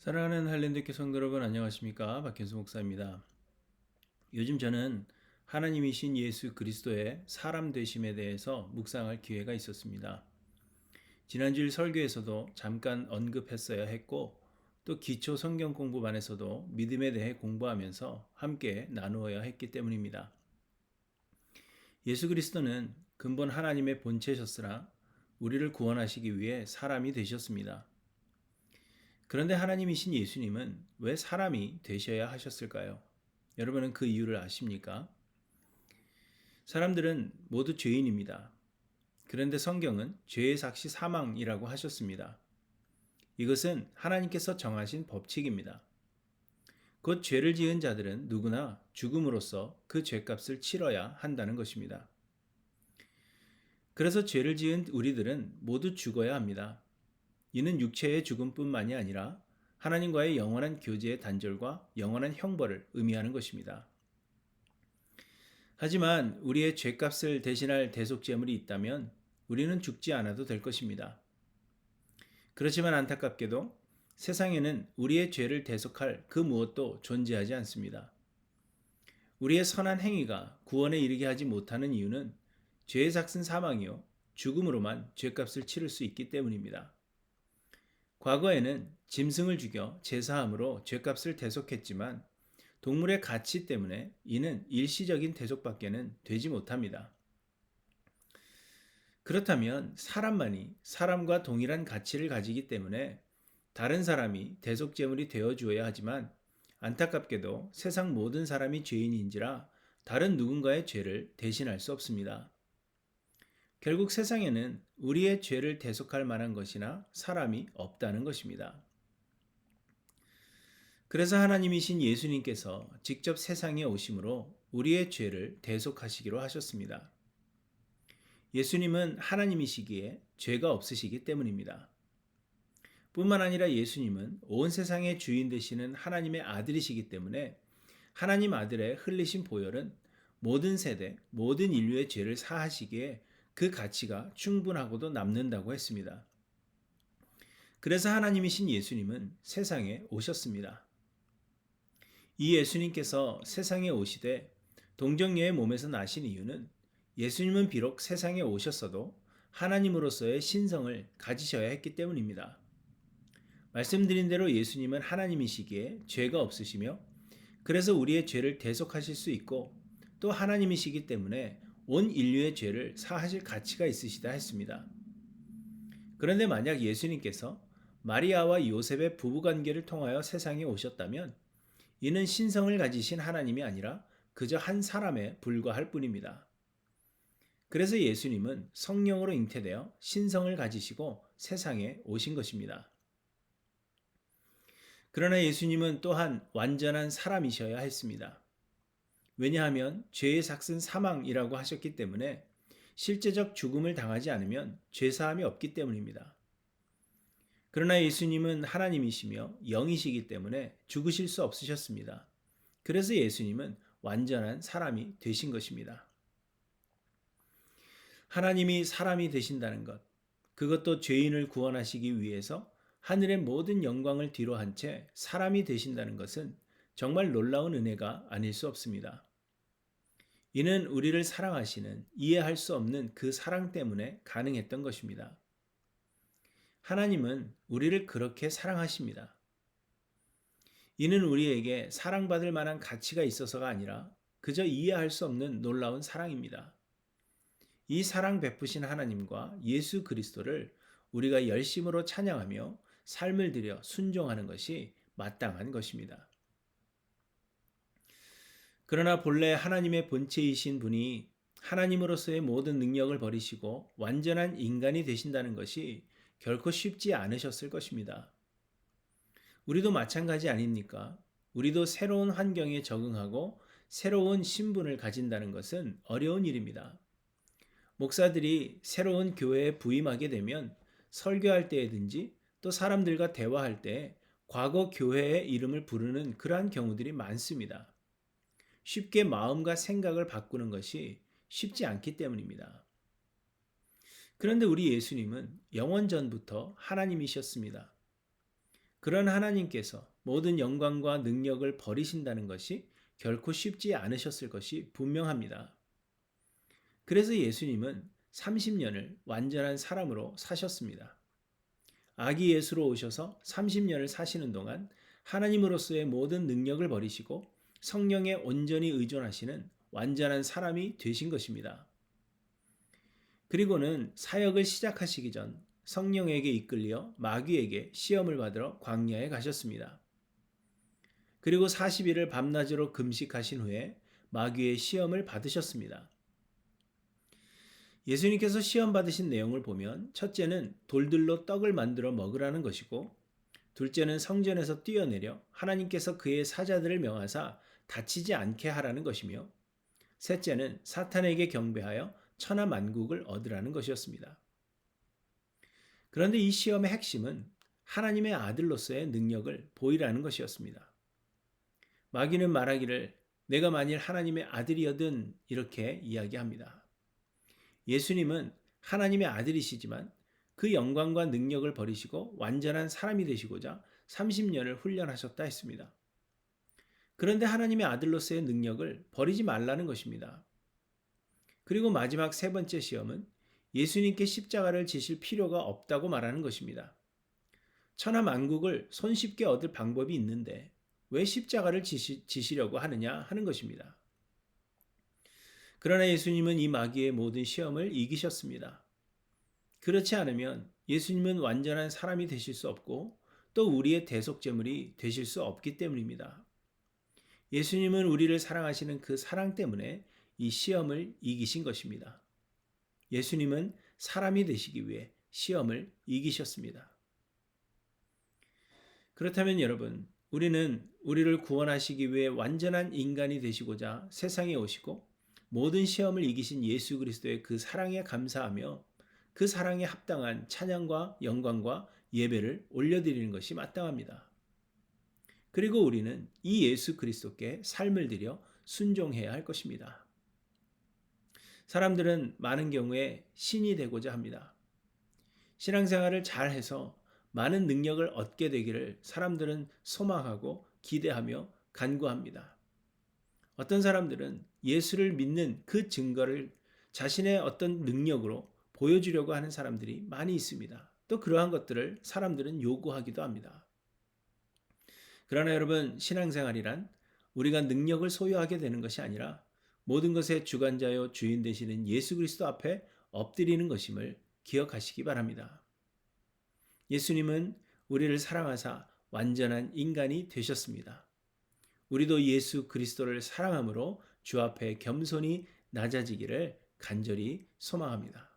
사랑하는 할랜드교 성도 여러분, 안녕하십니까? 박현수 목사입니다. 요즘 저는 하나님이신 예수 그리스도의 사람 되심에 대해서 묵상할 기회가 있었습니다. 지난주일 설교에서도 잠깐 언급했어야 했고, 또 기초 성경 공부반에서도 믿음에 대해 공부하면서 함께 나누어야 했기 때문입니다. 예수 그리스도는 근본 하나님의 본체셨으나 우리를 구원하시기 위해 사람이 되셨습니다. 그런데 하나님이신 예수님은 왜 사람이 되셔야 하셨을까요? 여러분은 그 이유를 아십니까? 사람들은 모두 죄인입니다. 그런데 성경은 죄의 삭시 사망이라고 하셨습니다. 이것은 하나님께서 정하신 법칙입니다. 곧 죄를 지은 자들은 누구나 죽음으로써 그 죄값을 치러야 한다는 것입니다. 그래서 죄를 지은 우리들은 모두 죽어야 합니다. 이는 육체의 죽음뿐만이 아니라 하나님과의 영원한 교제의 단절과 영원한 형벌을 의미하는 것입니다. 하지만 우리의 죄값을 대신할 대속제물이 있다면 우리는 죽지 않아도 될 것입니다. 그렇지만 안타깝게도 세상에는 우리의 죄를 대속할 그 무엇도 존재하지 않습니다. 우리의 선한 행위가 구원에 이르게 하지 못하는 이유는 죄의 삭슨 사망이요 죽음으로만 죄값을 치를 수 있기 때문입니다. 과거에는 짐승을 죽여 제사함으로 죄값을 대속했지만 동물의 가치 때문에 이는 일시적인 대속밖에는 되지 못합니다. 그렇다면 사람만이 사람과 동일한 가치를 가지기 때문에 다른 사람이 대속제물이 되어 주어야 하지만 안타깝게도 세상 모든 사람이 죄인인지라 다른 누군가의 죄를 대신할 수 없습니다. 결국 세상에는 우리의 죄를 대속할 만한 것이나 사람이 없다는 것입니다. 그래서 하나님이신 예수님께서 직접 세상에 오심으로 우리의 죄를 대속하시기로 하셨습니다. 예수님은 하나님이시기에 죄가 없으시기 때문입니다. 뿐만 아니라 예수님은 온 세상의 주인 되시는 하나님의 아들이시기 때문에 하나님 아들의 흘리신 보혈은 모든 세대, 모든 인류의 죄를 사하시기에 그 가치가 충분하고도 남는다고 했습니다. 그래서 하나님이신 예수님은 세상에 오셨습니다. 이 예수님께서 세상에 오시되 동정녀의 몸에서 나신 이유는 예수님은 비록 세상에 오셨어도 하나님으로서의 신성을 가지셔야 했기 때문입니다. 말씀드린 대로 예수님은 하나님이시기에 죄가 없으시며 그래서 우리의 죄를 대속하실 수 있고 또 하나님이시기 때문에 온 인류의 죄를 사하실 가치가 있으시다 했습니다. 그런데 만약 예수님께서 마리아와 요셉의 부부관계를 통하여 세상에 오셨다면 이는 신성을 가지신 하나님이 아니라 그저 한 사람에 불과할 뿐입니다. 그래서 예수님은 성령으로 잉태되어 신성을 가지시고 세상에 오신 것입니다. 그러나 예수님은 또한 완전한 사람이셔야 했습니다. 왜냐하면 죄의 삭슨 사망이라고 하셨기 때문에 실제적 죽음을 당하지 않으면 죄사함이 없기 때문입니다. 그러나 예수님은 하나님이시며 영이시기 때문에 죽으실 수 없으셨습니다. 그래서 예수님은 완전한 사람이 되신 것입니다. 하나님이 사람이 되신다는 것, 그것도 죄인을 구원하시기 위해서 하늘의 모든 영광을 뒤로한 채 사람이 되신다는 것은 정말 놀라운 은혜가 아닐 수 없습니다. 이는 우리를 사랑하시는 이해할 수 없는 그 사랑 때문에 가능했던 것입니다. 하나님은 우리를 그렇게 사랑하십니다. 이는 우리에게 사랑받을 만한 가치가 있어서가 아니라 그저 이해할 수 없는 놀라운 사랑입니다. 이 사랑 베푸신 하나님과 예수 그리스도를 우리가 열심으로 찬양하며 삶을 들여 순종하는 것이 마땅한 것입니다. 그러나 본래 하나님의 본체이신 분이 하나님으로서의 모든 능력을 버리시고 완전한 인간이 되신다는 것이 결코 쉽지 않으셨을 것입니다. 우리도 마찬가지 아닙니까? 우리도 새로운 환경에 적응하고 새로운 신분을 가진다는 것은 어려운 일입니다. 목사들이 새로운 교회에 부임하게 되면 설교할 때에든지 또 사람들과 대화할 때 과거 교회의 이름을 부르는 그러한 경우들이 많습니다. 쉽게 마음과 생각을 바꾸는 것이 쉽지 않기 때문입니다. 그런데 우리 예수님은 영원 전부터 하나님이셨습니다. 그런 하나님께서 모든 영광과 능력을 버리신다는 것이 결코 쉽지 않으셨을 것이 분명합니다. 그래서 예수님은 30년을 완전한 사람으로 사셨습니다. 아기 예수로 오셔서 30년을 사시는 동안 하나님으로서의 모든 능력을 버리시고 성령에 온전히 의존하시는 완전한 사람이 되신 것입니다. 그리고는 사역을 시작하시기 전 성령에게 이끌려 마귀에게 시험을 받으러 광야에 가셨습니다. 그리고 40일을 밤낮으로 금식하신 후에 마귀의 시험을 받으셨습니다. 예수님께서 시험 받으신 내용을 보면 첫째는 돌들로 떡을 만들어 먹으라는 것이고, 둘째는 성전에서 뛰어내려 하나님께서 그의 사자들을 명하사 다치지 않게 하라는 것이며, 셋째는 사탄에게 경배하여 천하 만국을 얻으라는 것이었습니다. 그런데 이 시험의 핵심은 하나님의 아들로서의 능력을 보이라는 것이었습니다. 마귀는 말하기를 내가 만일 하나님의 아들이어든 이렇게 이야기합니다. 예수님은 하나님의 아들이시지만 그 영광과 능력을 버리시고 완전한 사람이 되시고자 30년을 훈련하셨다 했습니다. 그런데 하나님의 아들로서의 능력을 버리지 말라는 것입니다. 그리고 마지막 세 번째 시험은 예수님께 십자가를 지실 필요가 없다고 말하는 것입니다. 천하 만국을 손쉽게 얻을 방법이 있는데 왜 십자가를 지시려고 하느냐 하는 것입니다. 그러나 예수님은 이 마귀의 모든 시험을 이기셨습니다. 그렇지 않으면 예수님은 완전한 사람이 되실 수 없고 또 우리의 대속제물이 되실 수 없기 때문입니다. 예수님은 우리를 사랑하시는 그 사랑 때문에 이 시험을 이기신 것입니다. 예수님은 사람이 되시기 위해 시험을 이기셨습니다. 그렇다면 여러분, 우리는 우리를 구원하시기 위해 완전한 인간이 되시고자 세상에 오시고 모든 시험을 이기신 예수 그리스도의 그 사랑에 감사하며 그 사랑에 합당한 찬양과 영광과 예배를 올려드리는 것이 마땅합니다. 그리고 우리는 이 예수 그리스도께 삶을 들여 순종해야 할 것입니다. 사람들은 많은 경우에 신이 되고자 합니다. 신앙생활을 잘해서 많은 능력을 얻게 되기를 사람들은 소망하고 기대하며 간구합니다. 어떤 사람들은 예수를 믿는 그 증거를 자신의 어떤 능력으로 보여주려고 하는 사람들이 많이 있습니다. 또 그러한 것들을 사람들은 요구하기도 합니다. 그러나 여러분, 신앙생활이란 우리가 능력을 소유하게 되는 것이 아니라 모든 것의 주관자요 주인 되시는 예수 그리스도 앞에 엎드리는 것임을 기억하시기 바랍니다. 예수님은 우리를 사랑하사 완전한 인간이 되셨습니다. 우리도 예수 그리스도를 사랑함으로 주 앞에 겸손히 낮아지기를 간절히 소망합니다.